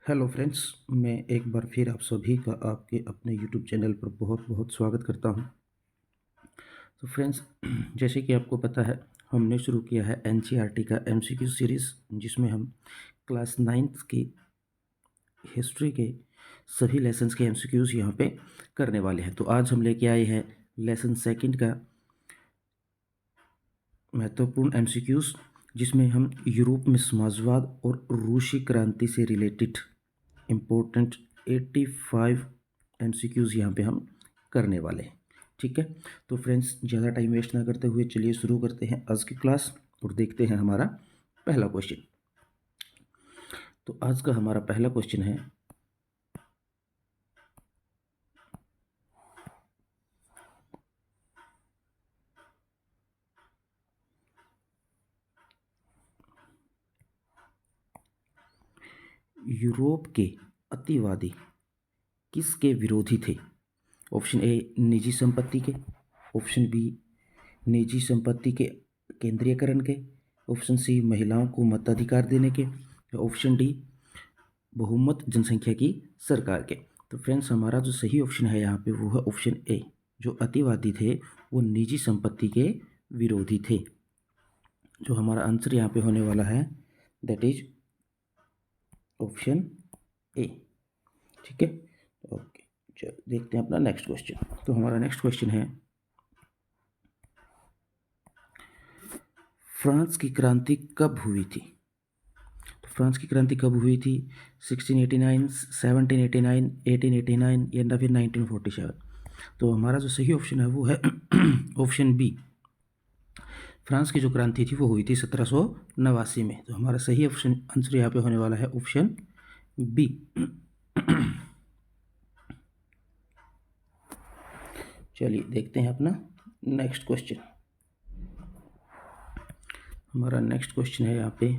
Hello friends, मैं एक बार फिर आप सभी का आपके अपने यूट्यूब चैनल पर बहुत बहुत स्वागत करता हूं। तो फ्रेंड्स, जैसे कि आपको पता है, हमने शुरू किया है एनसीईआरटी का एमसीक्यू सीरीज़, जिसमें हम क्लास 9th की हिस्ट्री के सभी लेसन्स के एमसीक्यूज़ यहाँ पे करने वाले हैं। तो आज हम लेके आए हैं लेसन सेकंड का महत्वपूर्ण एमसीक्यूज़, जिसमें हम यूरोप में समाजवाद और रूसी क्रांति से रिलेटेड इम्पोर्टेंट 85 एमसीक्यूज़ यहाँ पे हम करने वाले हैं। ठीक है, तो फ्रेंड्स, ज़्यादा टाइम वेस्ट ना करते हुए चलिए शुरू करते हैं आज की क्लास और देखते हैं हमारा पहला क्वेश्चन। तो आज का हमारा पहला क्वेश्चन है, यूरोप के अतिवादी किसके विरोधी थे? ऑप्शन ए निजी संपत्ति के, ऑप्शन बी निजी संपत्ति के केंद्रीयकरण के, ऑप्शन सी महिलाओं को मताधिकार देने के, या ऑप्शन डी बहुमत जनसंख्या की सरकार के। तो फ्रेंड्स, हमारा जो सही ऑप्शन है यहाँ पे वो है ऑप्शन ए। जो अतिवादी थे वो निजी संपत्ति के विरोधी थे। जो हमारा आंसर यहाँ पे होने वाला है दैट इज ऑप्शन ए। ठीक है, ओके, चलो देखते हैं अपना नेक्स्ट क्वेश्चन। तो हमारा नेक्स्ट क्वेश्चन है, फ्रांस की क्रांति कब हुई थी? तो फ्रांस की क्रांति कब हुई थी? 1689, 1789, 1889 या फिर 1947? तो हमारा जो सही ऑप्शन है वो है ऑप्शन बी। फ्रांस की जो क्रांति थी वो हुई थी 1789 में। तो हमारा सही ऑप्शन आंसर यहाँ पे होने वाला है ऑप्शन बी। चलिए देखते हैं अपना नेक्स्ट क्वेश्चन। हमारा नेक्स्ट क्वेश्चन है यहाँ पे,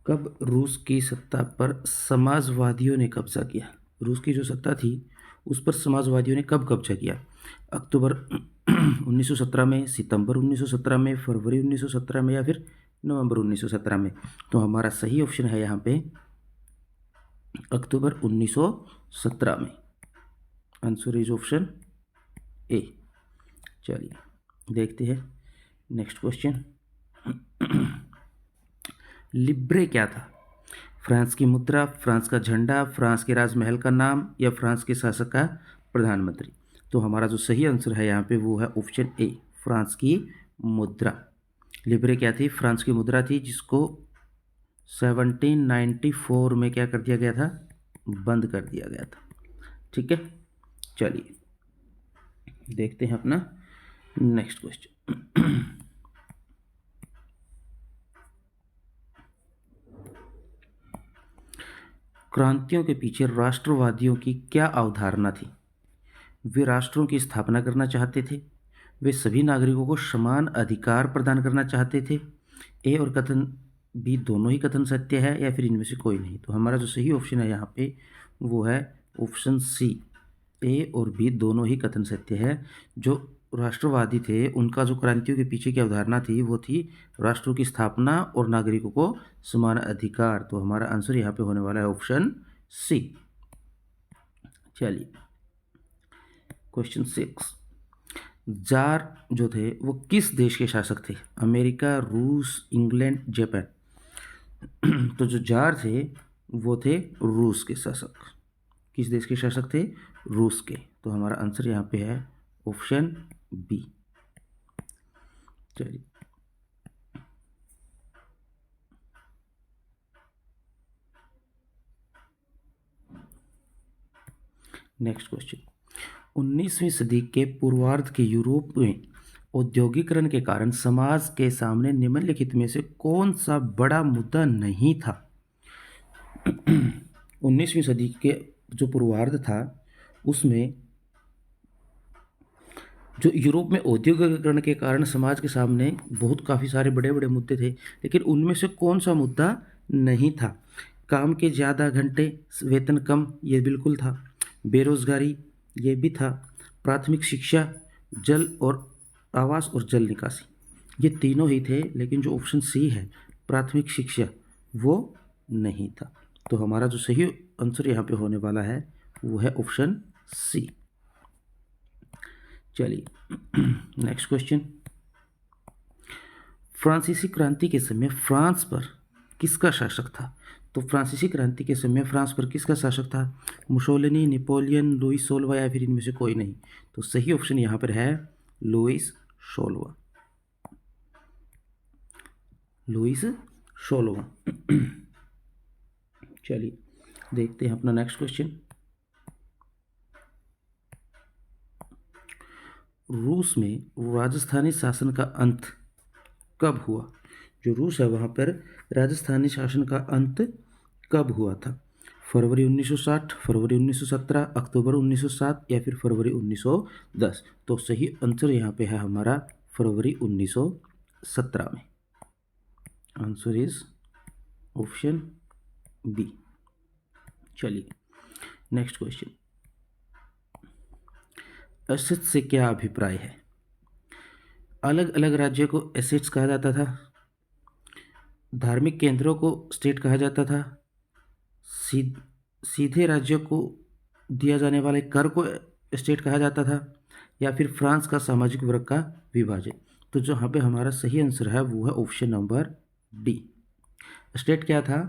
कब रूस की सत्ता पर समाजवादियों ने कब्जा किया? रूस की जो सत्ता थी उस पर समाजवादियों ने कब कब्जा किया? अक्टूबर 1917 में, सितंबर 1917 में, फरवरी 1917 में, या फिर नवंबर 1917 में? तो हमारा सही ऑप्शन है यहाँ पे अक्टूबर 1917 में। Answer is option A. चलिए देखते हैं नेक्स्ट क्वेश्चन। लिब्रे क्या था? फ्रांस की मुद्रा, फ्रांस का झंडा, फ्रांस के राजमहल का नाम, या फ्रांस के शासक का प्रधानमंत्री? तो हमारा जो सही आंसर है यहाँ पे वो है ऑप्शन ए, फ्रांस की मुद्रा। लिब्रे क्या थी? फ्रांस की मुद्रा थी, जिसको 1794 में क्या कर दिया गया था? बंद कर दिया गया था। ठीक है, चलिए देखते हैं अपना नेक्स्ट क्वेश्चन। क्रांतियों के पीछे राष्ट्रवादियों की क्या अवधारणा थी? वे राष्ट्रों की स्थापना करना चाहते थे, वे सभी नागरिकों को समान अधिकार प्रदान करना चाहते थे, ए और कथन बी दोनों ही कथन सत्य है, या फिर इनमें से कोई नहीं? तो हमारा जो सही ऑप्शन है यहाँ पे वो है ऑप्शन सी, ए और बी दोनों ही कथन सत्य है। जो राष्ट्रवादी थे उनका जो क्रांतियों के पीछे की अवधारणा थी वो थी राष्ट्रों की स्थापना और नागरिकों को समान अधिकार। तो हमारा आंसर यहाँ पे होने वाला है ऑप्शन सी। चलिए क्वेश्चन 6, जार जो थे वो किस देश के शासक थे? अमेरिका, रूस, इंग्लैंड, जापान? तो जो जार थे वो थे रूस के शासक। किस देश के शासक थे? रूस के। तो हमारा आंसर यहाँ पे है ऑप्शन बी। चलिए नेक्स्ट क्वेश्चन। 19वीं सदी के पूर्वार्ध के यूरोप में औद्योगिकरण के कारण समाज के सामने निम्नलिखित में से कौन सा बड़ा मुद्दा नहीं था? 19वीं सदी के जो पूर्वार्ध था उसमें जो यूरोप में औद्योगिकरण के कारण समाज के सामने काफ़ी सारे बड़े बड़े मुद्दे थे, लेकिन उनमें से कौन सा मुद्दा नहीं था? काम के ज़्यादा घंटे, वेतन कम, ये बिल्कुल था। बेरोजगारी, ये भी था। प्राथमिक शिक्षा, जल और आवास और जल निकासी, ये तीनों ही थे। लेकिन जो ऑप्शन सी है प्राथमिक शिक्षा, वो नहीं था। तो हमारा जो सही आंसर यहाँ पे होने वाला है वो है ऑप्शन सी। चलिए नेक्स्ट क्वेश्चन। फ्रांसीसी क्रांति के समय फ्रांस पर किसका शासक था? तो फ्रांसीसी क्रांति के समय फ्रांस पर किसका शासक था? मुसोलिनी, नेपोलियन, लुइस 16वां या फिर इनमें से कोई नहीं? तो सही ऑप्शन यहाँ पर है लुइस 16वां। लुइस 16वां। चलिए देखते हैं अपना नेक्स्ट क्वेश्चन। रूस में राजस्थानी शासन का अंत कब हुआ? जो रूस है वहाँ पर राजस्थानी शासन का अंत कब हुआ था? फरवरी 1960, फरवरी 1917, अक्टूबर 1907 या फिर फरवरी 1910? तो सही आंसर यहाँ पे है हमारा फरवरी 1917 में। Answer is option B. चलिए नेक्स्ट क्वेश्चन। एसेट्स से क्या अभिप्राय है? अलग अलग राज्यों को एसेट्स कहा जाता था, धार्मिक केंद्रों को स्टेट कहा जाता था, सीधे राज्यों को दिया जाने वाले कर को स्टेट कहा जाता था, या फिर फ्रांस का सामाजिक वर्ग का विभाजन? तो जो यहाँ पे हमारा सही आंसर है वो है ऑप्शन नंबर डी। स्टेट क्या था?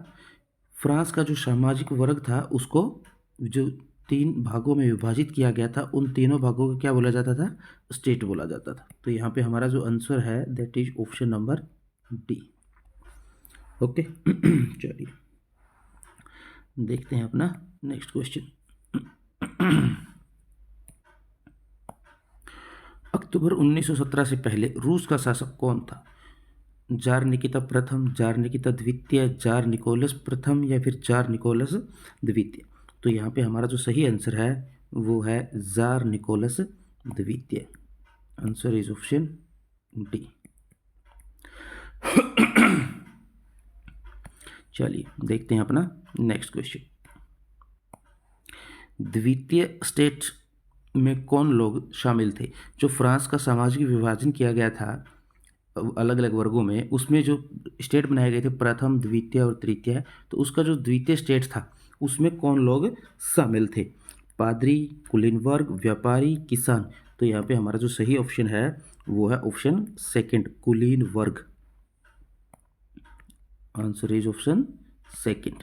फ्रांस का जो सामाजिक वर्ग था उसको जो 3 भागों में विभाजित किया गया था, उन तीनों भागों को क्या बोला जाता था? स्टेट बोला जाता था। तो यहाँ पे हमारा जो आंसर है that is option number D. Okay चलिए देखते हैं अपना नेक्स्ट क्वेश्चन। अक्टूबर 1917 से पहले रूस का शासक कौन था? जार निकिता प्रथम, जार निकिता द्वितीय, जार निकोलस प्रथम या फिर जार निकोलस द्वितीय? तो यहाँ पे हमारा जो सही आंसर है वो है जार निकोलस द्वितीय। Answer is option D. चलिए देखते हैं अपना नेक्स्ट क्वेश्चन। द्वितीय स्टेट में कौन लोग शामिल थे? जो फ्रांस का सामाजिक विभाजन किया गया था अलग अलग वर्गों में, उसमें जो स्टेट बनाए गए थे प्रथम, द्वितीय और तृतीय, तो उसका जो द्वितीय स्टेट था उसमें कौन लोग शामिल थे? पादरी, कुलीन वर्ग, व्यापारी, किसान? तो यहाँ पे हमारा जो सही ऑप्शन है वो है ऑप्शन सेकंड, कुलीन वर्ग। Answer is option second.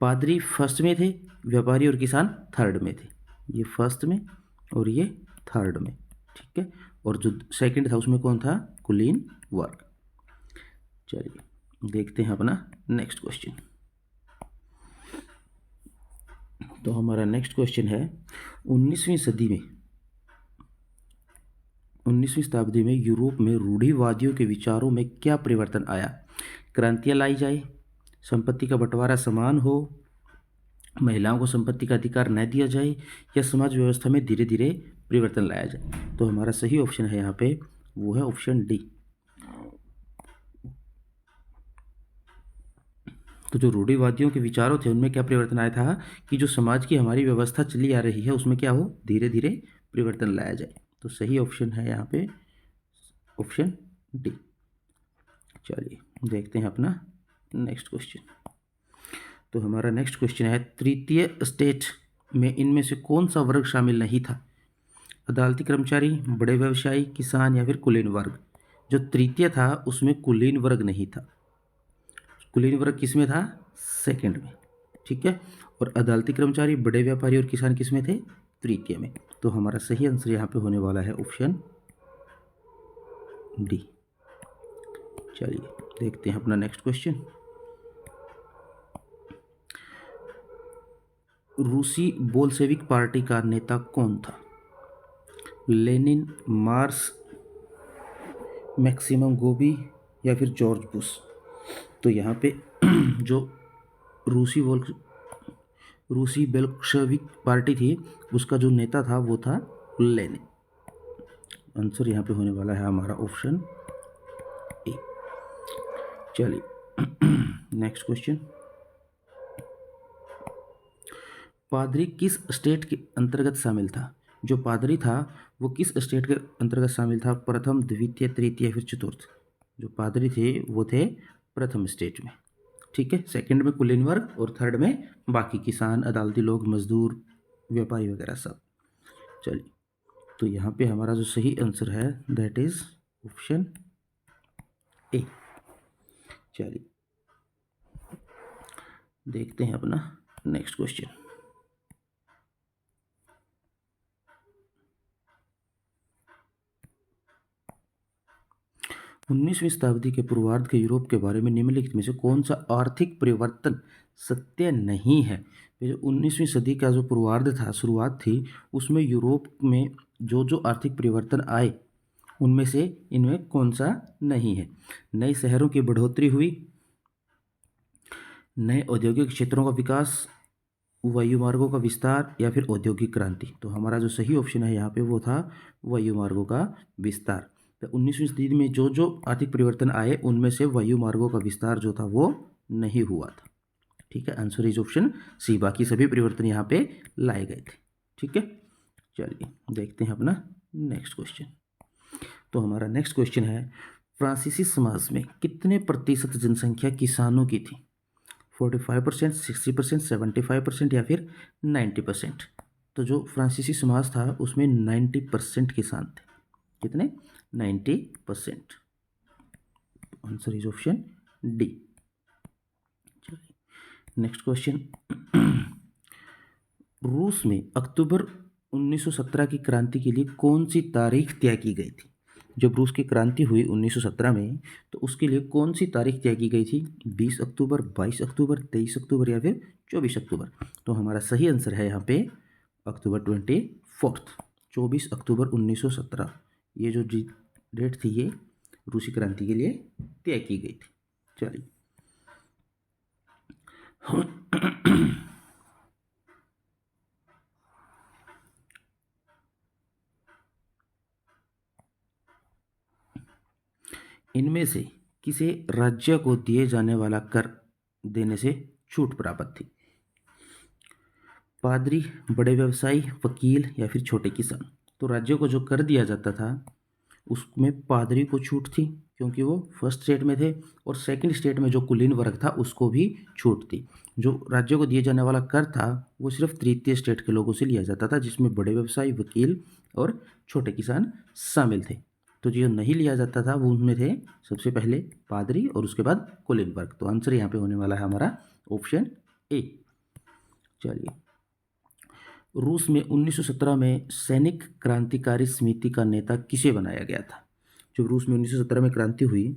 पादरी फर्स्ट में थे, व्यापारी और किसान थर्ड में थे। ये फर्स्ट में और ये थर्ड में, ठीक है। और जो सेकंड था उसमें कौन था? कुलीन वर्ग। चलिए देखते हैं अपना नेक्स्ट क्वेश्चन। तो हमारा नेक्स्ट क्वेश्चन है 19वीं शताब्दी में यूरोप में रूढ़िवादियों के विचारों में क्या परिवर्तन आया? क्रांतियाँ लाई जाए, संपत्ति का बंटवारा समान हो, महिलाओं को संपत्ति का अधिकार न दिया जाए, या समाज व्यवस्था में धीरे धीरे परिवर्तन लाया जाए? तो हमारा सही ऑप्शन है यहाँ पे वो है ऑप्शन डी। तो जो रूढ़िवादियों के विचारों थे उनमें क्या परिवर्तन आया था कि जो समाज की हमारी व्यवस्था चली आ रही है उसमें क्या हो? धीरे धीरे परिवर्तन लाया जाए। तो सही ऑप्शन है यहाँ पे ऑप्शन डी। चलिए देखते हैं अपना नेक्स्ट क्वेश्चन। तो हमारा नेक्स्ट क्वेश्चन है तृतीय स्टेट में इनमें से कौन सा वर्ग शामिल नहीं था? अदालती कर्मचारी, बड़े व्यवसायी, किसान या फिर कुलीन वर्ग? जो तृतीय था उसमें कुलीन वर्ग नहीं था। कुलीन वर्ग किस में था? सेकंड में, ठीक है। और अदालती कर्मचारी, बड़े व्यापारी और किसान किस में थे? तृतीय में। तो हमारा सही आंसर यहाँ पे होने वाला है ऑप्शन डी। चलिए देखते हैं अपना नेक्स्ट क्वेश्चन। रूसी बोल्शेविक पार्टी का नेता कौन था? लेनिन, मार्क्स, मैक्सिमम गोबी या फिर जॉर्ज बुश? तो यहाँ पे जो रूसी बोल्शेविक पार्टी थी उसका जो नेता था वो था लेनिन। आंसर यहाँ पे होने वाला है हमारा ऑप्शन ए। चलिए नेक्स्ट क्वेश्चन। पादरी किस स्टेट के अंतर्गत शामिल था? जो पादरी था वो किस स्टेट के अंतर्गत शामिल था? प्रथम, द्वितीय, तृतीय या फिर चतुर्थ? जो पादरी थे वो थे प्रथम स्टेट में। ठीक है, सेकंड में कुलीन वर्ग और थर्ड में बाकी किसान, अदालती लोग, मजदूर, व्यापारी वगैरह सब। चलिए, तो यहाँ पे हमारा जो सही आंसर है दैट इज ऑप्शन ए। चलिए देखते हैं अपना नेक्स्ट क्वेश्चन। 19वीं शताब्दी के पूर्वार्ध के यूरोप के बारे में निम्नलिखित में से कौन सा आर्थिक परिवर्तन सत्य नहीं है? जो 19वीं सदी का जो पूर्वार्ध था, शुरुआत थी, उसमें यूरोप में जो जो आर्थिक परिवर्तन आए उनमें से इनमें कौन सा नहीं है? नए शहरों की बढ़ोतरी हुई, नए औद्योगिक क्षेत्रों का विकास, वायुमार्गों का विस्तार, या फिर औद्योगिक क्रांति। तो हमारा जो सही ऑप्शन है यहाँ पे वो था वायुमार्गों का विस्तार। तो 19वीं सदी में जो जो आर्थिक परिवर्तन आए उनमें से वायुमार्गों का विस्तार जो था वो नहीं हुआ था। ठीक है, आंसर इज ऑप्शन सी। बाकी सभी परिवर्तन यहाँ पे लाए गए थे। ठीक है, चलिए देखते हैं अपना नेक्स्ट क्वेश्चन। तो हमारा नेक्स्ट क्वेश्चन है, फ्रांसीसी समाज में कितने प्रतिशत जनसंख्या किसानों की थी? 45%, 60%, 75% या फिर 90%? तो जो फ्रांसीसी समाज था उसमें 90% किसान थे। कितने? 90%। Answer is option D. चलिए नेक्स्ट क्वेश्चन। रूस में अक्टूबर 1917 की क्रांति के लिए कौन सी तारीख तय की गई थी? जब रूस की क्रांति हुई 1917 में, तो उसके लिए कौन सी तारीख तय की गई थी? 20 अक्टूबर, 22 अक्टूबर, 23 अक्टूबर या फिर 24 अक्टूबर? तो हमारा सही आंसर है यहाँ पे अक्टूबर 24, 24 अक्टूबर 1917। ये जो डेट थी ये रूसी क्रांति के लिए तय की गई थी। चलिए इनमें से किसे राज्य को दिए जाने वाला कर देने से छूट प्राप्त थी? पादरी, बड़े व्यवसायी, वकील या फिर छोटे किसान? तो राज्य को जो कर दिया जाता था उसमें पादरी को छूट थी क्योंकि वो फर्स्ट स्टेट में थे, और सेकंड स्टेट में जो कुलीन वर्ग था उसको भी छूट थी। जो राज्य को दिए जाने वाला कर था वो सिर्फ तृतीय स्टेट के लोगों से लिया जाता था, जिसमें बड़े व्यवसायी, वकील और छोटे किसान शामिल थे। तो जो नहीं लिया जाता था वो उनमें थे सबसे पहले पादरी और उसके बाद कुलीन वर्ग। तो आंसर यहाँ पे होने वाला है हमारा ऑप्शन ए। चलिए, रूस में 1917 में सैनिक क्रांतिकारी समिति का नेता किसे बनाया गया था? जब रूस में 1917 में क्रांति हुई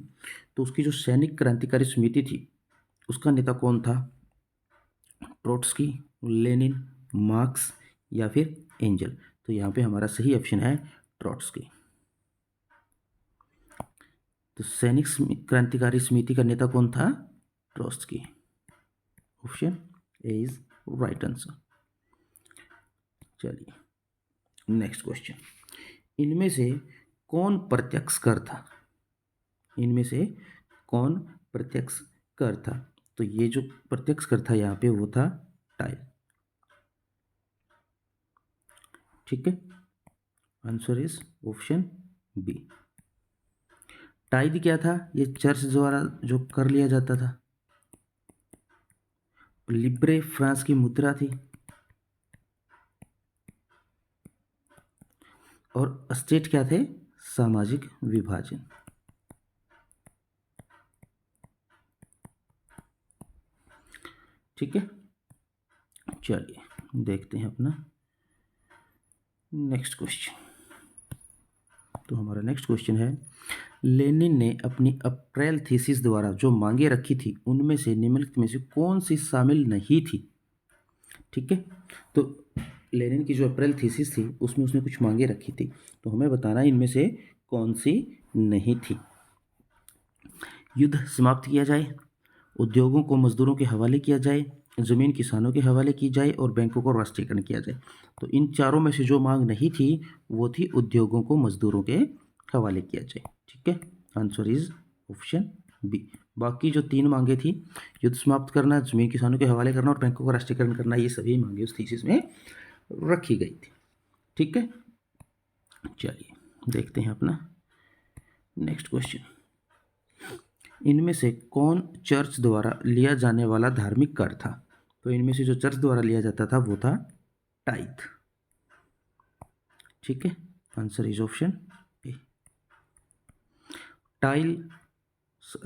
तो उसकी जो सैनिक क्रांतिकारी समिति थी उसका नेता कौन था? ट्रोट्स्की, लेनिन, मार्क्स या फिर एंजल? तो यहाँ पे हमारा सही ऑप्शन है ट्रोट्स्की। तो सैनिक क्रांतिकारी समिति का नेता कौन था? Trotsky. Option A is right answer. चलिए नेक्स्ट क्वेश्चन। इनमें से कौन प्रत्यक्ष कर था? इनमें से कौन प्रत्यक्ष कर था? तो ये जो प्रत्यक्ष कर था यहाँ पे वो था टाइल। ठीक है, answer is option B. Tile क्या था? ये चर्च द्वारा जो कर लिया जाता था। लिब्रे फ्रांस की मुद्रा थी, और स्टेट क्या थे? सामाजिक विभाजन। ठीक है, चलिए देखते हैं अपना नेक्स्ट क्वेश्चन। तो हमारा नेक्स्ट क्वेश्चन है, लेनिन ने अपनी अप्रैल थीसिस द्वारा जो मांगे रखी थी उनमें से निम्नलिखित में से कौन सी शामिल नहीं थी? ठीक है, तो लेनिन की जो अप्रैल थीसिस थी उसमें उसने कुछ मांगे रखी थी, तो हमें बताना इनमें से कौन सी नहीं थी। युद्ध समाप्त किया जाए, उद्योगों को मजदूरों के हवाले किया जाए, ज़मीन किसानों के हवाले की जाए और बैंकों को राष्ट्रीयकरण किया जाए। तो इन चारों में से जो मांग नहीं थी वो थी उद्योगों को मजदूरों के हवाले किया जाए। ठीक है, आंसर इज ऑप्शन बी। बाकी जो तीन मांगे थी, युद्ध समाप्त करना, ज़मीन किसानों के हवाले करना और बैंकों का राष्ट्रीयकरण करना, ये सभी मांगे उस थीसिस में रखी गई थी। ठीक है, चलिए देखते हैं अपना नेक्स्ट क्वेश्चन। इनमें से कौन चर्च द्वारा लिया जाने वाला धार्मिक कर था? तो इनमें से जो चर्च द्वारा लिया जाता था वो था टाइथ। ठीक है, answer is option A. Tile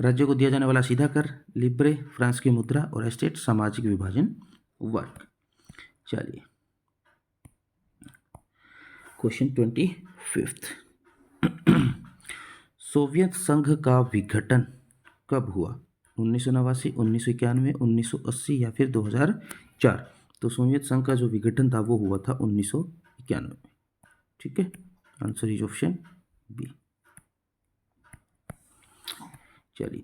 राज्य को दिया जाने वाला सीधा कर, लिब्रे फ्रांस की मुद्रा, और एस्टेट सामाजिक विभाजन वर्ग। चलिए क्वेश्चन 25। सोवियत संघ का विघटन कब हुआ? 1989, 1991, 1980 या फिर 2004? तो सोवियत संघ का जो विघटन था वो हुआ था 1991 में। ठीक है, आंसर इज ऑप्शन बी। चलिए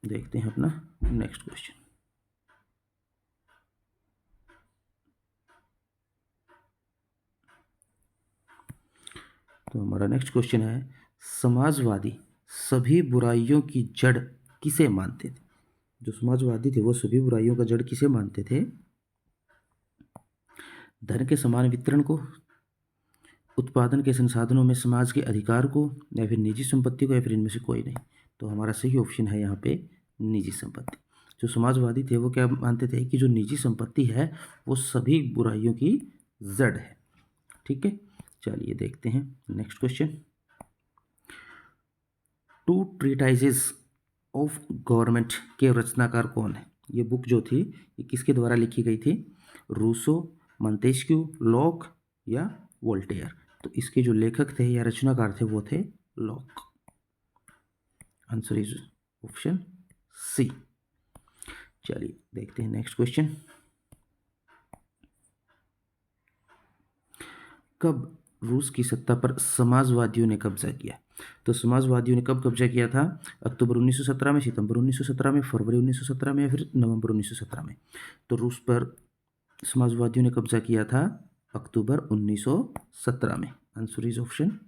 देखते हैं अपना नेक्स्ट क्वेश्चन। तो हमारा नेक्स्ट क्वेश्चन है, समाजवादी सभी बुराइयों की जड़ किसे मानते थे? जो समाजवादी थे वो सभी बुराइयों का जड़ किसे मानते थे? धन के समान वितरण को, उत्पादन के संसाधनों में समाज के अधिकार को, या फिर निजी संपत्ति को, या फिर इनमें से कोई नहीं? तो हमारा सही ऑप्शन है यहाँ पे निजी संपत्ति। जो समाजवादी थे वो क्या मानते थे कि जो निजी संपत्ति है वो सभी बुराइयों की जड़ है। ठीक है, चलिए देखते हैं next question. Two treatises of government के रचनाकार कौन है? ये बुक जो थी ये किसके द्वारा लिखी गई थी? रूसो, मोंतेस्क्यू, लॉक या वोल्टेयर? तो इसके जो लेखक थे या रचनाकार थे वो थे Locke. Answer is option C. चलिए देखते हैं नेक्स्ट क्वेश्चन। कब रूस की सत्ता पर समाजवादियों ने कब्जा किया? तो समाजवादियों ने कब कब्जा किया था? अक्टूबर 1917 में, सितंबर 1917 में, फरवरी 1917 में, या फिर नवंबर 1917 में? तो रूस पर समाजवादियों ने कब्जा किया था अक्टूबर 1917 में। Answer is option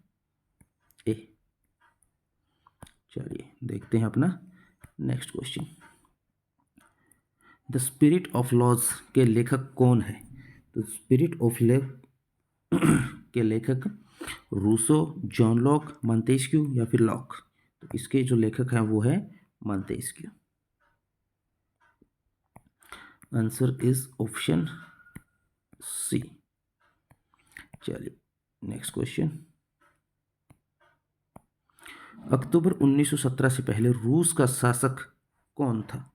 A. चलिए देखते हैं अपना next question. The spirit of laws के लेखक कौन है? तो स्पिरिट ऑफ के लेखक रूसो, जॉन लॉक, मोंतेस्क्यू या फिर लॉक? तो इसके जो लेखक हैं वो है Montesquieu. Answer is option C. चलिए नेक्स्ट क्वेश्चन। अक्टूबर 1917 से पहले रूस का शासक कौन था?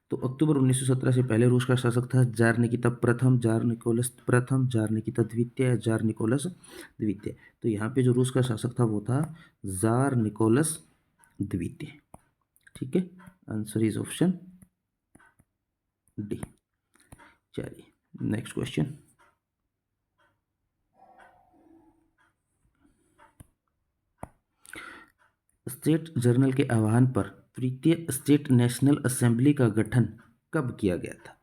तो अक्टूबर 1917 से पहले रूस का शासक था जार निकिता प्रथम, जार निकोलस प्रथम, जार निकिता द्वितीय, जार निकोलस द्वितीय? तो यहाँ पे जो रूस का शासक था वो था जार निकोलस द्वितीय। ठीक है, आंसर इज ऑप्शन डी। चलिए नेक्स्ट क्वेश्चन। स्टेट जर्नल के आह्वान पर तृतीय स्टेट नेशनल असेंबली का गठन कब किया गया था?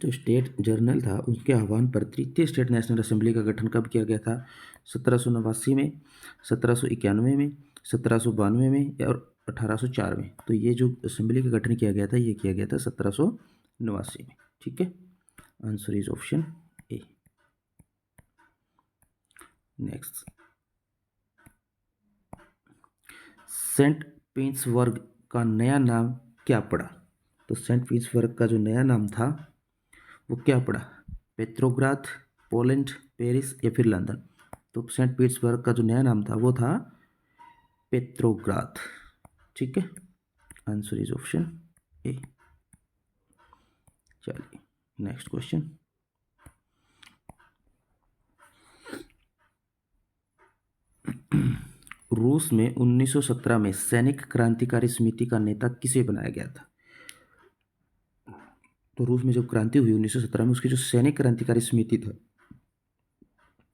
जो स्टेट जर्नल था उसके आह्वान पर तृतीय स्टेट नेशनल असेंबली का गठन कब किया गया था? 1789 में, 1791 में, 1792 में और 1804 में? तो ये जो असेंबली का गठन किया गया था ये किया गया था 1789 में। ठीक है, answer is option A. Next, Saint Petersburg का नया नाम क्या पड़ा? तो सेंट पीटर्सबर्ग का जो नया नाम था वो क्या पड़ा? पेट्रोग्राद, पोलैंड, पेरिस या फिर लंदन? तो सेंट पीटर्सबर्ग का जो नया नाम था वो था पेट्रोग्राद। ठीक है, आंसर इज ऑप्शन ए। चलिए नेक्स्ट क्वेश्चन। रूस में 1917 में सैनिक क्रांतिकारी समिति का नेता किसे बनाया गया था? तो रूस में जब क्रांति हुई 1917 में उसकी जो सैनिक क्रांतिकारी समिति था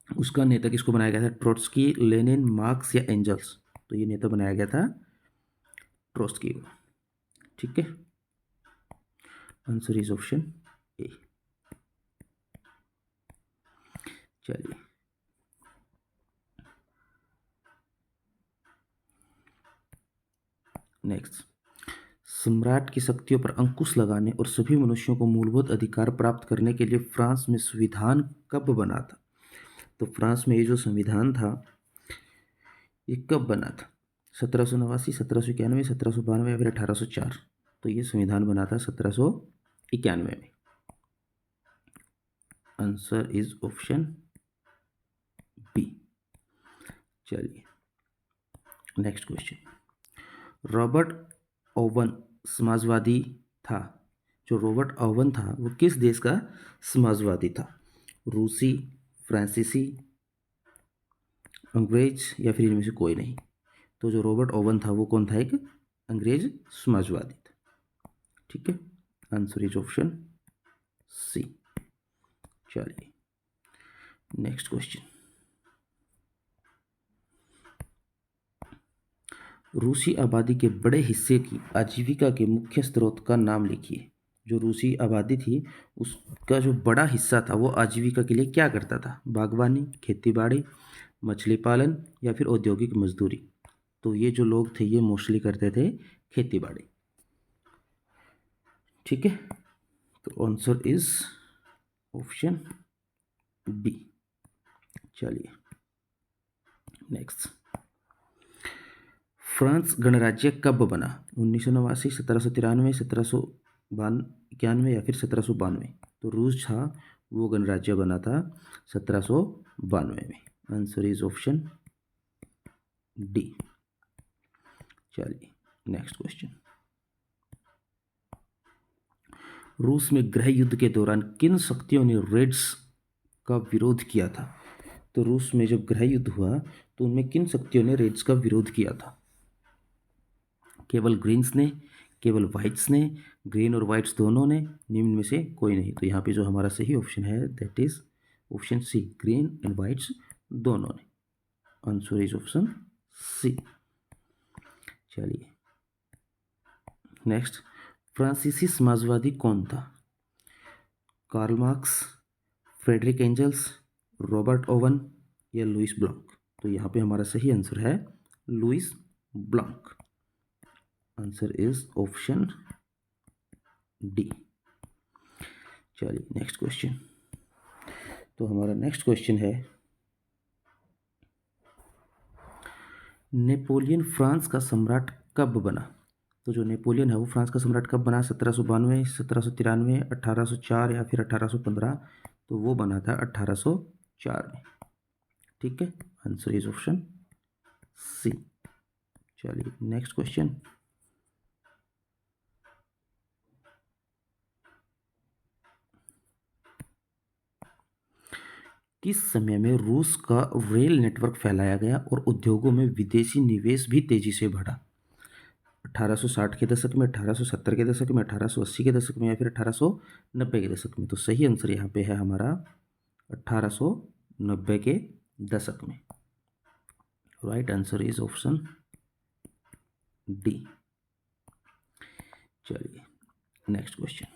उसका नेता किसको बनाया गया था? ट्रोट्स्की, लेनिन, मार्क्स या एंजल्स? तो ये नेता बनाया गया था ट्रोट्स्की को। ठीक है, आंसर इज ऑप्शन ए। चलिए नेक्स्ट, सम्राट की शक्तियों पर अंकुश लगाने और सभी मनुष्यों को मूलभूत अधिकार प्राप्त करने के लिए फ्रांस में संविधान कब बना था? तो फ्रांस में ये जो संविधान था ये कब बना था? 1789, 1791, 1792 या फिर 1804? तो ये संविधान बना था 1791 में। Answer is option B. चलिए नेक्स्ट क्वेश्चन। रॉबर्ट ओवन समाजवादी था। जो रॉबर्ट ओवन था वो किस देश का समाजवादी था? रूसी, फ्रांसीसी, अंग्रेज या फिर इनमें से कोई नहीं? तो जो रॉबर्ट ओवन था वो कौन था? एक अंग्रेज समाजवादी था। ठीक है, आंसर इज ऑप्शन सी। चलिए नेक्स्ट क्वेश्चन। रूसी आबादी के बड़े हिस्से की आजीविका के मुख्य स्रोत का नाम लिखिए। जो रूसी आबादी थी उसका जो बड़ा हिस्सा था वो आजीविका के लिए क्या करता था? बागवानी, खेतीबाड़ी, मछली पालन या फिर औद्योगिक मजदूरी? तो ये जो लोग थे ये मोस्टली करते थे खेतीबाड़ी। ठीक है, तो आंसर इज ऑप्शन बी। चलिए नेक्स्ट। फ्रांस गणराज्य कब बना? 1989, 1793, 1791 या फिर 1792? तो रूस था वो गणराज्य बना था 1792 में। Answer is option D. चलिए नेक्स्ट क्वेश्चन। रूस में गृह युद्ध के दौरान किन शक्तियों ने रेड्स का विरोध किया था? तो रूस में जब गृह युद्ध हुआ तो उनमें किन शक्तियों ने रेड्स का विरोध किया था? केवल ग्रीन्स ने, केवल वाइट्स ने, ग्रीन और वाइट्स दोनों ने, निम्न में से कोई नहीं? तो यहाँ पे जो हमारा सही ऑप्शन है that is option C, green and whites दोनों ने। Answer is option C. चलिए नेक्स्ट। फ्रांसीसी समाजवादी कौन था? Karl Marx, Friedrich Engels, Robert Owen या लुइस ब्लॉक? तो यहाँ पे हमारा सही आंसर है Louis Blanc. Answer is option D. चलिए नेक्स्ट क्वेश्चन। तो हमारा नेक्स्ट क्वेश्चन है, नेपोलियन फ्रांस का सम्राट कब बना? तो जो नेपोलियन है वो फ्रांस का सम्राट कब बना? 1792, 1793, 1804 या फिर 1815? तो वो बना था 1804 में। ठीक है, आंसर इज ऑप्शन सी। चलिए नेक्स्ट क्वेश्चन। किस समय में रूस का रेल नेटवर्क फैलाया गया और उद्योगों में विदेशी निवेश भी तेजी से बढ़ा? 1860 के दशक में, 1870 के दशक में, 1880 के दशक में या फिर 1890 के दशक में? तो सही आंसर यहाँ पे है हमारा 1890 के दशक में। Right answer is option D. चलिए नेक्स्ट क्वेश्चन।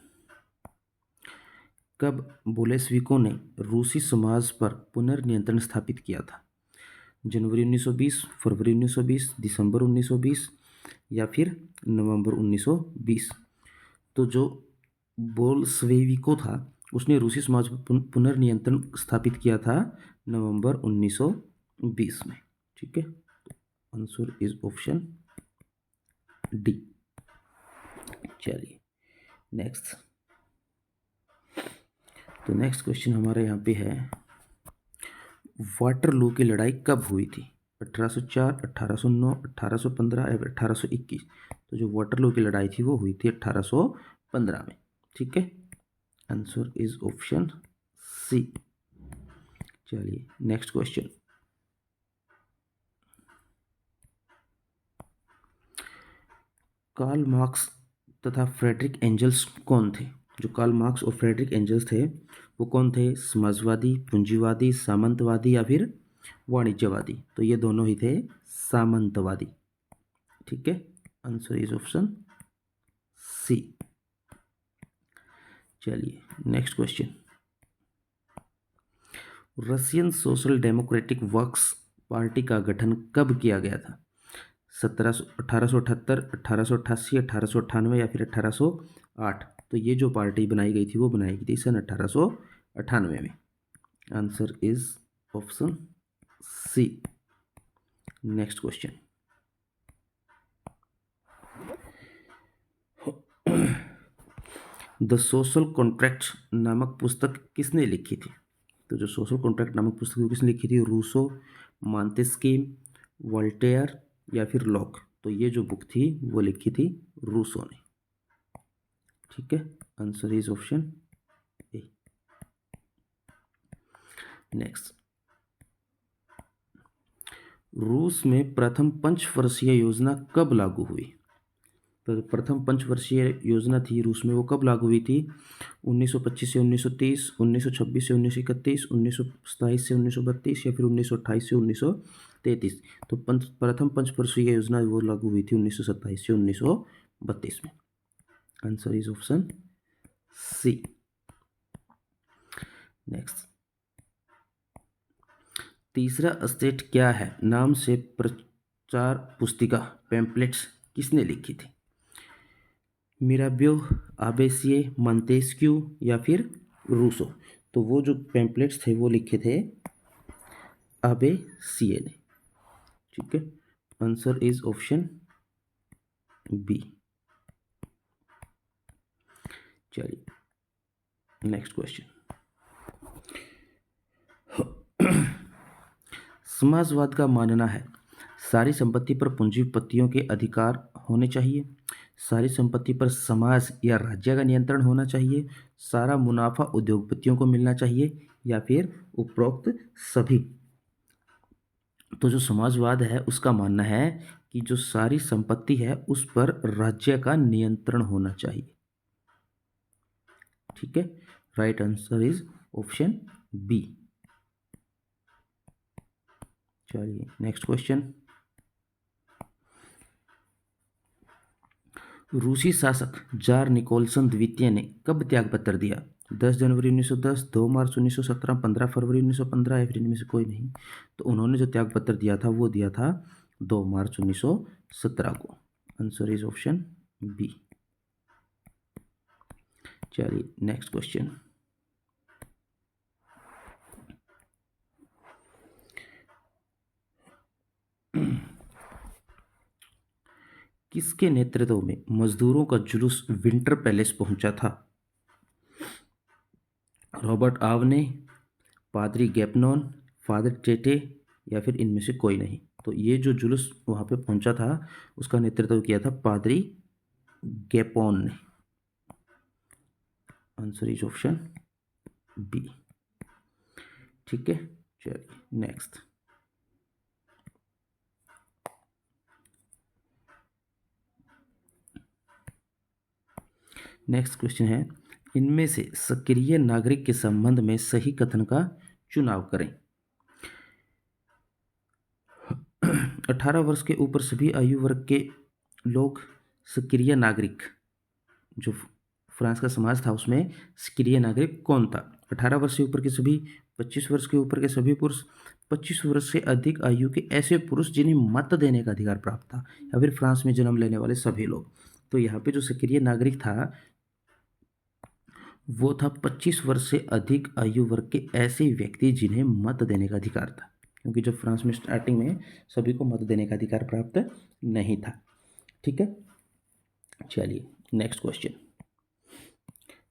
कब बोलेस्विकों ने रूसी समाज पर पुनर्नियंत्रण स्थापित किया था? जनवरी 1920, फरवरी 1920, दिसंबर 1920 या फिर नवंबर 1920? तो जो बोल्शेविकों था उसने रूसी समाज पर पुनर्नियंत्रण स्थापित किया था नवंबर 1920 में। ठीक है, आंसर इज ऑप्शन डी। चलिए नेक्स्ट। तो नेक्स्ट क्वेश्चन हमारे यहाँ पे है, वाटरलू की लड़ाई कब हुई थी? 1804, 1809, 1815 या 1821? तो जो वाटरलू की लड़ाई थी वो हुई थी 1815 में। ठीक है, आंसर इज ऑप्शन सी। चलिए नेक्स्ट क्वेश्चन। कार्ल मार्क्स तथा फ्रेडरिक एंजल्स कौन थे? जो कार्ल मार्क्स और फ्रेडरिक एंजल्स थे वो कौन थे? समाजवादी, पूंजीवादी, सामंतवादी या फिर वाणिज्यवादी? तो ये दोनों ही थे सामंतवादी। ठीक है, आंसर इज ऑप्शन सी। चलिए next question. Russian Social Democratic Works Party का गठन कब किया गया था? 1878, 1888, 1898 या फिर 1808? तो ये जो पार्टी बनाई गई थी वो बनाई गई थी सन 1898 में। Answer is option C. Next question. The social contract नामक पुस्तक किसने लिखी थी? तो जो सोशल कॉन्ट्रैक्ट नामक पुस्तक वो किसने लिखी थी? रूसो, मॉन्तेस्क्यू, वोल्टेयर या फिर लॉक? तो ये जो बुक थी वो लिखी थी रूसो ने। ठीक है, answer is option A. Next, रूस में प्रथम पंचवर्षीय योजना कब लागू हुई? तो प्रथम पंचवर्षीय योजना थी रूस में, वो कब लागू हुई थी? 1925 से 1930, 1926 से 1931, 1927 से 1932 या फिर 1928 से 1933? तो प्रथम पंचवर्षीय योजना वो लागू हुई थी 1927 से 1932 में। Answer is option C. Next, तीसरा स्टेट क्या है नाम से प्रचार पुस्तिका पैम्पलेट्स किसने लिखी थी? मिराबियो, आबेसिए, मॉन्तेस्क्यू या फिर रूसो? तो वो जो पैम्पलेट्स थे वो लिखे थे आबेसिए ने। ठीक है, आंसर इज ऑप्शन बी। चलिए नेक्स्ट क्वेश्चन। समाजवाद का मानना है सारी संपत्ति पर पूंजीपतियों के अधिकार होने चाहिए, सारी संपत्ति पर समाज या राज्य का नियंत्रण होना चाहिए, सारा मुनाफा उद्योगपतियों को मिलना चाहिए या फिर उपरोक्त सभी? तो जो समाजवाद है उसका मानना है कि जो सारी संपत्ति है उस पर राज्य का नियंत्रण होना चाहिए। ठीक है, right answer is option B. चलिए नेक्स्ट क्वेश्चन। रूसी शासक जार निकोलसन द्वितीय ने कब त्यागपत्र दिया? 10 जनवरी 1910, 2 मार्च 1917, 15 फरवरी 1915 या फिर इनमें से कोई नहीं? तो उन्होंने जो त्यागपत्र दिया था वो दिया था 2 मार्च 1917 को। Answer is option B. चलिए नेक्स्ट क्वेश्चन। किसके नेतृत्व में मजदूरों का जुलूस विंटर पैलेस पहुंचा था? रॉबर्ट आव ने, पादरी गैपनॉन, फादर टेटे या फिर इनमें से कोई नहीं? तो ये जो जुलूस वहाँ पे पहुंचा था उसका नेतृत्व किया था पादरी गैपोन ने। Answer is option B. ठीक है, चलिए नेक्स्ट। नेक्स्ट क्वेश्चन है, इनमें से सक्रिय नागरिक के संबंध में सही कथन का चुनाव करें। 18 वर्ष के ऊपर सभी आयु वर्ग के लोग सक्रिय नागरिक, जो फ्रांस का समाज था उसमें सक्रिय नागरिक कौन था? 18 वर्ष से ऊपर के सभी, 25 वर्ष के ऊपर के सभी पुरुष, 25 वर्ष से अधिक आयु के ऐसे पुरुष जिन्हें मत देने का अधिकार प्राप्त था, या फिर फ्रांस में जन्म लेने वाले सभी लोग? तो यहाँ पे जो सक्रिय नागरिक था वो था 25 वर्ष से अधिक आयु वर्ग के ऐसे व्यक्ति जिन्हें मत देने का अधिकार था, क्योंकि जब फ्रांस में स्टार्टिंग में सभी को मत देने का अधिकार प्राप्त नहीं था। ठीक है, चलिए नेक्स्ट क्वेश्चन।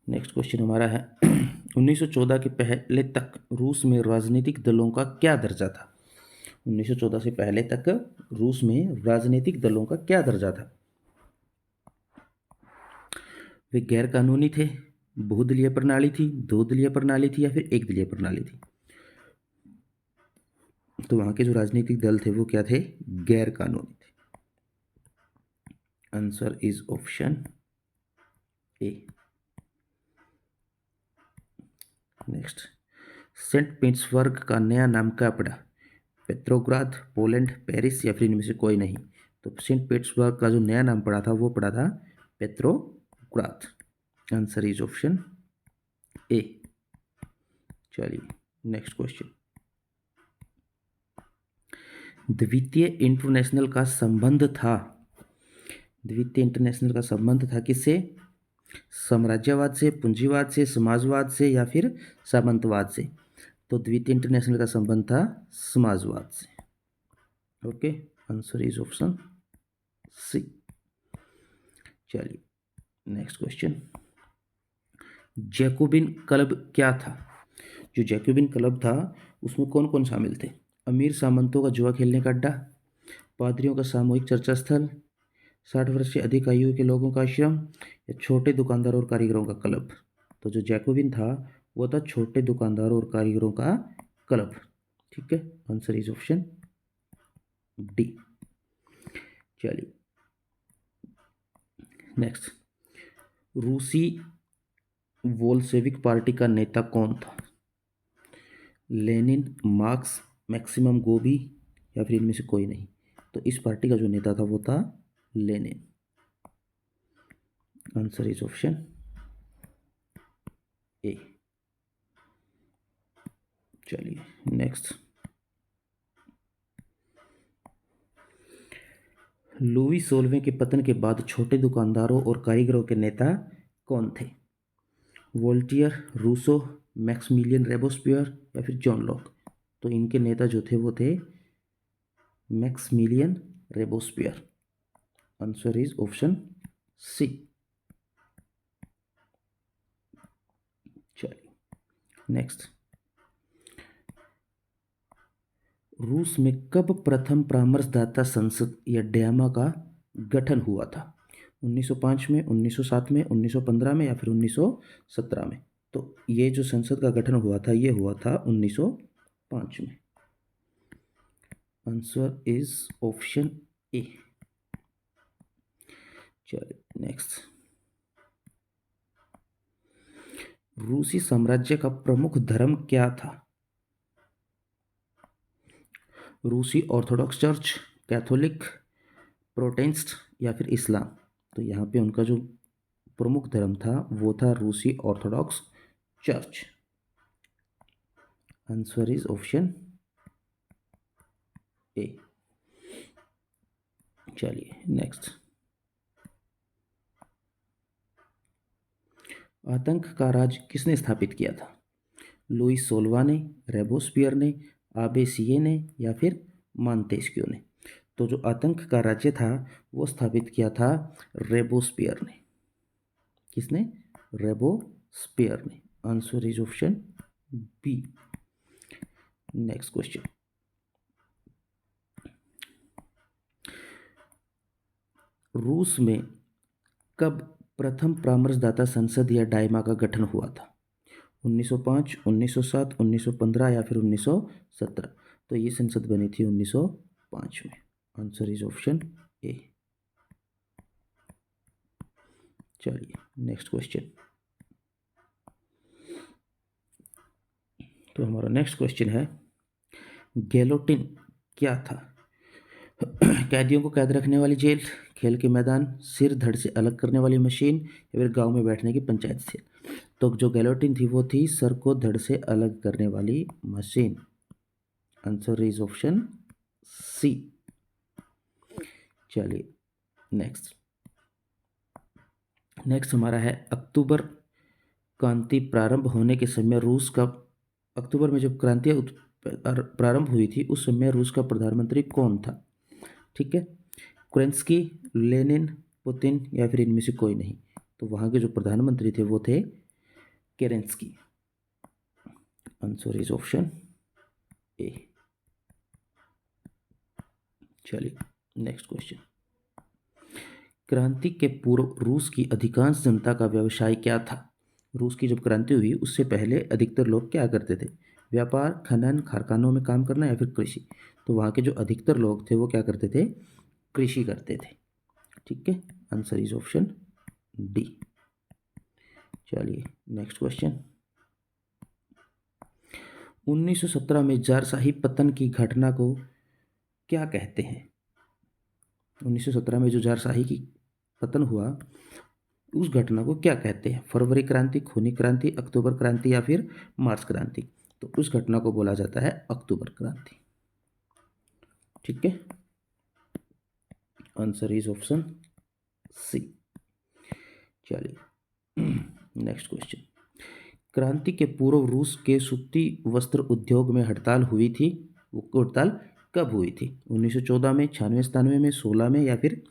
नेक्स्ट क्वेश्चन हमारा है 1914 के पहले तक रूस में राजनीतिक दलों का क्या दर्जा था? 1914 से पहले तक रूस में राजनीतिक दलों का क्या दर्जा था? वे गैर कानूनी थे, बहुदलीय प्रणाली थी, दो दलीय प्रणाली थी या फिर एक दलीय प्रणाली थी? तो वहां के जो राजनीतिक दल थे वो क्या थे? गैर कानूनी थे। Answer is option A. Next, Saint Petersburg का नया नाम क्या पड़ा? पेट्रोग्राद, पोलैंड, पेरिस या फिर इनमें से कोई नहीं? तो सेंट पीटर्सबर्ग का जो नया नाम पड़ा था वो पड़ा था Petrograd. Answer is option A. चलिए नेक्स्ट क्वेश्चन। द्वितीय इंटरनेशनल का संबंध था, द्वितीय इंटरनेशनल का संबंध था किससे? साम्राज्यवाद से, पूंजीवाद से, समाजवाद से या फिर सामंतवाद से? तो द्वितीय इंटरनेशनल का संबंध था समाजवाद से। Okay, answer is option C. चलिए नेक्स्ट क्वेश्चन। जैकोबिन क्लब क्या था? जो जैकोबिन क्लब था उसमें कौन कौन शामिल थे? अमीर सामंतों का जुआ खेलने का अड्डा, पादरियों का सामूहिक चर्चा स्थल, 60 वर्ष से अधिक आयु के लोगों का आश्रम, या छोटे दुकानदारों और कारीगरों का क्लब। तो जो जैकोबिन था वो था छोटे दुकानदारों और कारीगरों का क्लब। ठीक है, आंसर इज ऑप्शन डी। चलिए नेक्स्ट, रूसी बोल्शेविक पार्टी का नेता कौन था? लेनिन, मार्क्स, मैक्सिमम गोबी, या फिर इनमें से कोई नहीं? तो इस पार्टी का जो नेता था वो था Lenin. Answer is option A. चलिए नेक्स्ट, लुई 16वें के पतन के बाद छोटे दुकानदारों और कारीगरों के नेता कौन थे? वोल्टियर, रूसो, मैक्समिलियन रेबोस्पियर, या फिर जॉन लॉक? तो इनके नेता जो थे वो थे Maximilien Robespierre. Answer is option C. चलिए नेक्स्ट, रूस में कब प्रथम परामर्शदाता संसद या डैमा का गठन हुआ था? 1905 में, 1907 में, 1915 में, या फिर 1917 में? तो ये जो संसद का गठन हुआ था ये हुआ था 1905 में। Answer is option A. चलिए नेक्स्ट, रूसी साम्राज्य का प्रमुख धर्म क्या था? रूसी ऑर्थोडॉक्स चर्च, कैथोलिक, प्रोटेस्टेंट, या फिर इस्लाम? तो यहाँ पे उनका जो प्रमुख धर्म था वो था रूसी Orthodox church. Answer is option A. चलिए नेक्स्ट, आतंक का राज किसने स्थापित किया था? लुई 16वां ने, रेबोस्पियर ने, आबेसिये ने, या फिर मांतेस्क्यू ने? तो जो आतंक का राज्य था वो स्थापित किया था रेबोस्पियर ने। किसने? रेबोस्पियर ने। Answer is option B. Next question, रूस में कब प्रथम परामर्शदाता संसद या डायमा का गठन हुआ था? 1905, 1907, 1915, या फिर 1917? तो ये संसद बनी थी 1905 में। Answer is option A. चलिए नेक्स्ट क्वेश्चन, तो हमारा नेक्स्ट क्वेश्चन है, गैलोटिन क्या था? कैदियों को कैद रखने वाली जेल, खेल के मैदान, सिर धड़ से अलग करने वाली मशीन, या फिर गांव में बैठने की पंचायत सेल? तो जो गैलोटिन थी वो थी सर को धड़ से अलग करने वाली मशीन। Answer is option C. चलिए नेक्स्ट, हमारा है, अक्टूबर क्रांति प्रारंभ होने के समय रूस का, अक्टूबर में जब क्रांति प्रारंभ हुई थी उस समय रूस का प्रधानमंत्री कौन था? ठीक है, केरेंस्की, लेनिन, पुतिन, या फिर इनमें से कोई नहीं? तो वहाँ के जो प्रधानमंत्री थे वो थे Kerensky. Answer is option A. चलिए नेक्स्ट क्वेश्चन, क्रांति के पूर्व रूस की अधिकांश जनता का व्यवसाय क्या था? रूस की जब क्रांति हुई उससे पहले अधिकतर लोग क्या करते थे? व्यापार, खनन, कारखानों में काम करना, या फिर कृषि? तो वहाँ के जो अधिकतर लोग थे वो क्या करते थे? कृषि करते थे। ठीक है, आंसर इज ऑप्शन डी। चलिए नेक्स्ट क्वेश्चन, 1917 में जारशाही पतन की घटना को क्या कहते हैं? 1917 में जो जारशाही की पतन हुआ उस घटना को क्या कहते हैं? फरवरी क्रांति, खूनी क्रांति, अक्टूबर क्रांति, या फिर मार्च क्रांति? तो उस घटना को बोला जाता है अक्टूबर क्रांति। ठीक है, आंसर इज ऑप्शन सी। चलिए नेक्स्ट क्वेश्चन, क्रांति के पूर्व रूस के सूती वस्त्र उद्योग में हड़ताल हुई थी, वो हड़ताल कब हुई थी? 1914 में, 96, 97 में, 16 में, या फिर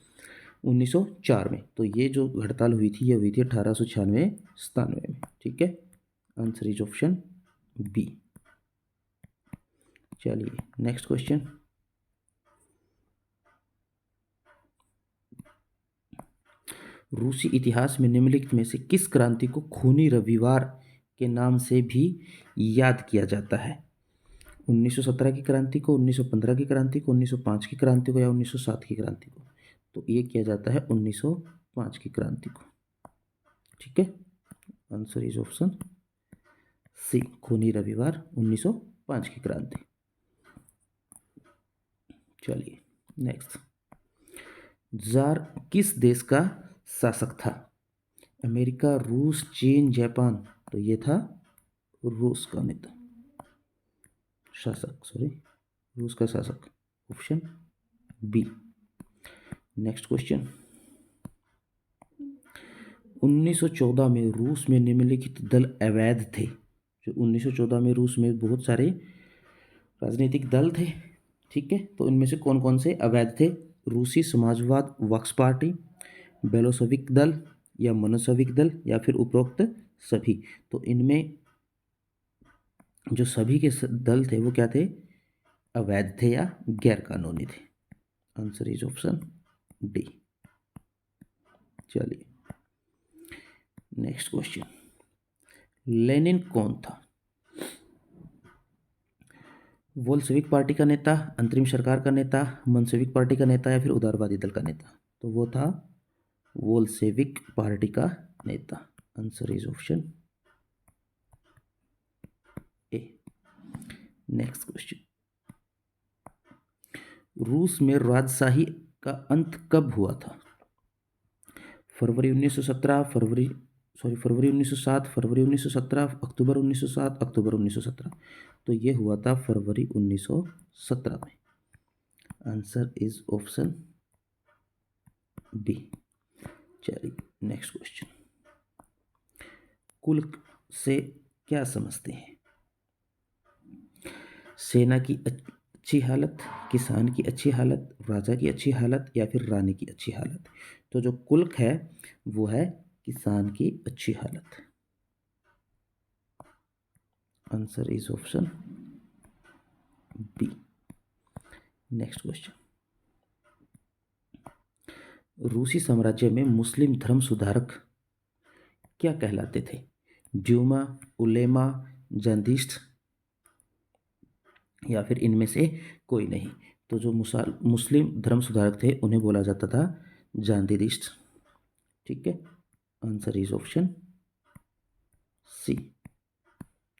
1904 में? तो ये जो हड़ताल हुई थी ये हुई थी 1896, 97 में। ठीक है, आंसर इज ऑप्शन बी। चलिए नेक्स्ट क्वेश्चन। रूसी इतिहास में निम्नलिखित में से किस क्रांति को खूनी रविवार के नाम से भी याद किया जाता है? 1917 की क्रांति को, 1915 की क्रांति को, 1905 की क्रांति को, या 1907 की क्रांति को? तो ये किया जाता है 1905 की क्रांति को। ठीक है, आंसर इज ऑप्शन सी, खूनी रविवार 1905 की क्रांति। चलिए नेक्स्ट। जार किस देश का शासक था? अमेरिका, रूस, चीन, जापान? तो ये था रूस का नेता, शासक, सॉरी, रूस का शासक, ऑप्शन बी। Next question. 1914 में रूस में निम्नलिखित दल अवैध थे। जो 1914 में रूस में बहुत सारे राजनीतिक दल थे, ठीक है, तो इनमें से कौन कौन से अवैध थे? रूसी समाजवाद वक्स पार्टी, बेलोसविक दल, या मनोसविक दल, या फिर उपरोक्त सभी? तो इनमें जो सभी के दल थे वो क्या थे? अवैध थे या गैर कानूनी थे। Answer is option D. चलिए नेक्स्ट क्वेश्चन। लेनिन कौन था? बोल्शेविक पार्टी का नेता, अंतरिम सरकार का नेता, मंशेविक पार्टी का नेता, या फिर उदारवादी दल का नेता? तो वो था बोल्शेविक पार्टी का नेता। Answer is option A. Next question. रूस में राजशाही का अंत कब हुआ था? फरवरी 1917, फरवरी 1907, फरवरी 1917, अक्टूबर 1907, अक्टूबर 1917? तो ये हुआ था फरवरी 1917 में। Answer is option B. चलिए नेक्स्ट क्वेश्चन। कुल से क्या समझते हैं? सेना की अच्छी हालत, किसान की अच्छी हालत, राजा की अच्छी हालत, या फिर रानी की अच्छी हालत? तो जो कुल्क है वो है किसान की अच्छी हालत। Answer is option B. Next question. रूसी साम्राज्य में मुस्लिम धर्म सुधारक क्या कहलाते थे? ड्यूमा, उलेमा, जंदिस्ट, या फिर इनमें से कोई नहीं? तो जो मुस्लिम धर्म सुधारक थे उन्हें बोला जाता था जांदिदिस्ट। ठीक है, आंसर इज ऑप्शन सी।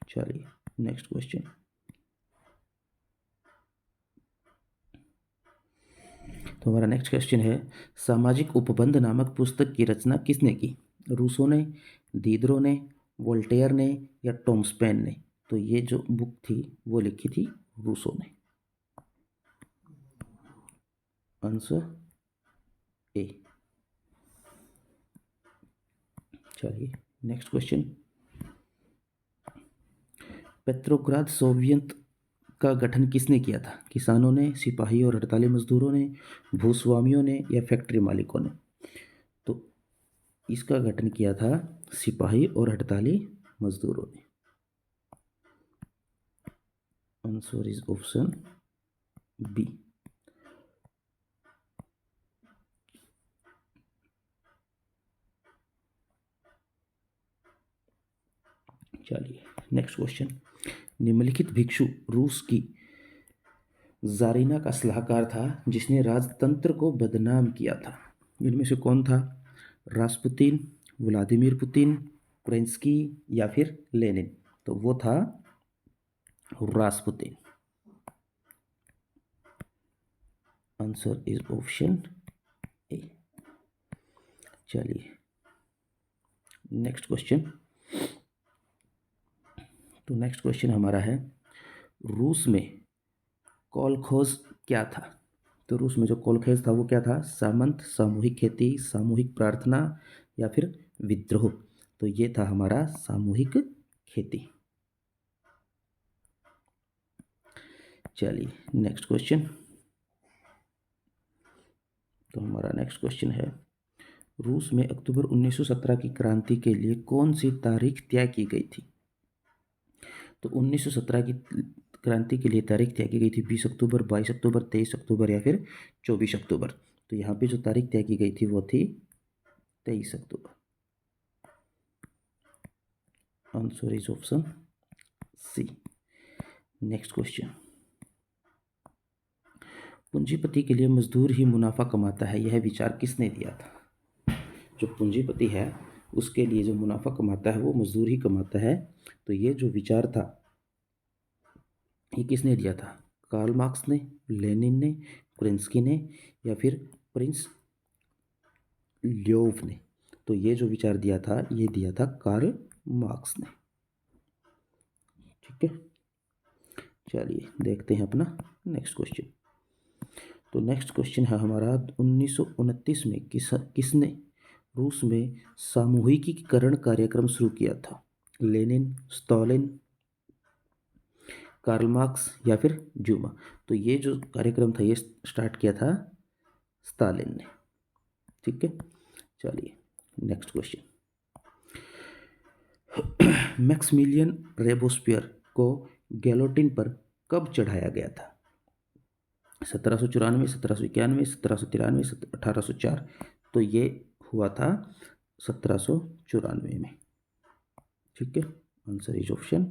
चलिए नेक्स्ट क्वेश्चन। तो हमारा नेक्स्ट क्वेश्चन है, सामाजिक उपबंध नामक पुस्तक की रचना किसने की? रूसो ने, दीदरो ने, वोल्टेयर ने, या टॉमस पेन ने? तो ये जो बुक थी वो लिखी थी रूसो ने। Answer A. चलिए नेक्स्ट क्वेश्चन। पेट्रोग्राद सोवियत का गठन किसने किया था? किसानों ने, सिपाही और हड़ताली मजदूरों ने, भूस्वामियों ने, या फैक्ट्री मालिकों ने? तो इसका गठन किया था सिपाही और हड़ताली मजदूरों ने। Answer is option B. चलिए नेक्स्ट क्वेश्चन। निम्नलिखित भिक्षु रूस की जारीना का सलाहकार था जिसने राजतंत्र को बदनाम किया था? इनमें से कौन था? रास्पुतिन, व्लादिमीर पुतिन, केरेंस्की, या फिर लेनिन? तो वो था Rasputin. Answer is option A. चलिए नेक्स्ट क्वेश्चन। तो नेक्स्ट क्वेश्चन हमारा है, रूस में कोलखोज क्या था? तो रूस में जो कोलखेज था वो क्या था? सामंत, सामूहिक खेती, सामूहिक प्रार्थना, या फिर विद्रोह? तो ये था हमारा सामूहिक खेती। चलिए नेक्स्ट क्वेश्चन। तो हमारा नेक्स्ट क्वेश्चन है, रूस में अक्टूबर 1917 की क्रांति के लिए कौन सी तारीख तय की गई थी? तो 1917 की क्रांति के लिए तारीख तय की गई थी 20 अक्टूबर, 22 अक्टूबर, 23 अक्टूबर या फिर 24 अक्टूबर। तो यहाँ पे जो तारीख तय की गई थी वो थी 23 अक्टूबर। Answer is option C. Next question, पूंजीपति के लिए मजदूर ही मुनाफा कमाता है, यह विचार किसने दिया था? जो पूंजीपति है उसके लिए जो मुनाफा कमाता है वो मजदूर ही कमाता है। तो ये जो विचार था ये किसने दिया था? कार्ल मार्क्स ने, लेनिन ने, कुरिन्स्की ने या फिर प्रिंस ल्योव ने? तो ये जो विचार दिया था ये दिया था कार्ल मार्क्स ने। ठीक है, चलिए देखते हैं अपना नेक्स्ट क्वेश्चन। तो नेक्स्ट क्वेश्चन है हमारा 1929 में किसने रूस में सामूहिकीकरण कार्यक्रम शुरू किया था? लेनिन, स्टालिन, कार्ल मार्क्स या फिर जूमा? तो ये जो कार्यक्रम था ये स्टार्ट किया था स्टालिन ने। ठीक है, चलिए नेक्स्ट क्वेश्चन, मैक्सिमिलियन रोबेस्पियर को गिलोटिन पर कब चढ़ाया गया था? 1794, 1791, 1793, 1804? तो ये हुआ था 1794 में। ठीक है, आंसर इज ऑप्शन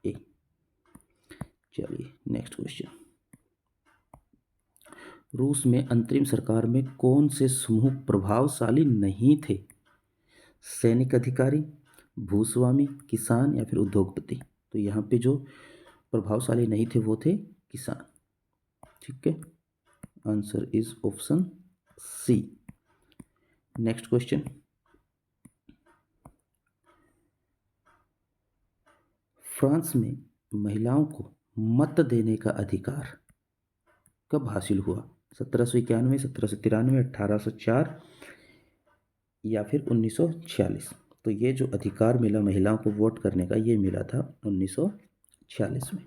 ए। चलिए नेक्स्ट क्वेश्चन, रूस में अंतरिम सरकार में कौन से समूह प्रभावशाली नहीं थे? सैनिक अधिकारी, भूस्वामी, किसान या फिर उद्योगपति? तो यहाँ पे जो प्रभावशाली नहीं थे वो थे किसान। ठीक है, answer is option C. Next question, France में महिलाओं को मत देने का अधिकार कब हासिल हुआ? 1791, 1793, 1804 या फिर 1946? तो ये जो अधिकार मिला महिलाओं को वोट करने का ये मिला था 1946 में।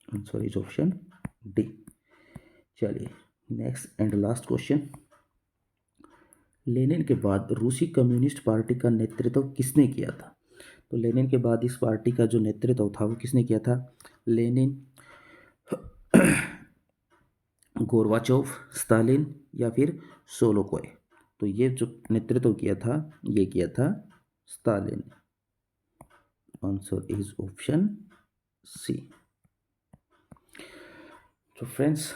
Answer is option D. चलिए next and last question, Lenin के बाद रूसी कम्युनिस्ट पार्टी का नेतृत्व किसने किया था? तो लेनिन के बाद इस पार्टी का जो नेतृत्व था वो किसने किया था? लेनिन, गोरबाचोव, स्टालिन या फिर सोलोकोय? तो ये जो नेतृत्व किया था ये किया था Stalin. Answer is option C. तो फ्रेंड्स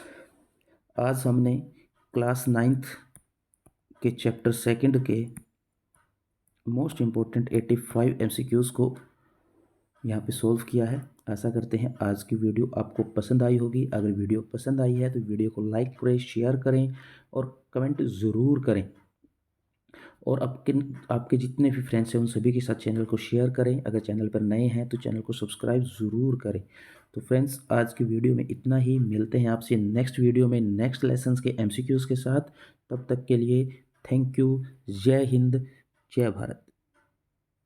आज हमने क्लास 9th के चैप्टर 2 के मोस्ट इम्पोर्टेंट 85 MCQs को यहाँ पे सोल्व किया है। आशा करते हैं आज की वीडियो आपको पसंद आई होगी। अगर वीडियो पसंद आई है तो वीडियो को लाइक करें, शेयर करें और कमेंट ज़रूर करें। और आपके जितने भी फ्रेंड्स हैं उन सभी के साथ चैनल को शेयर करें। अगर चैनल पर नए हैं तो चैनल को सब्सक्राइब ज़रूर करें। तो फ्रेंड्स आज की वीडियो में इतना ही। मिलते हैं आपसे नेक्स्ट वीडियो में नेक्स्ट लेसन्स के MCQs के साथ। तब तक के लिए थैंक यू। जय हिंद, जय भारत।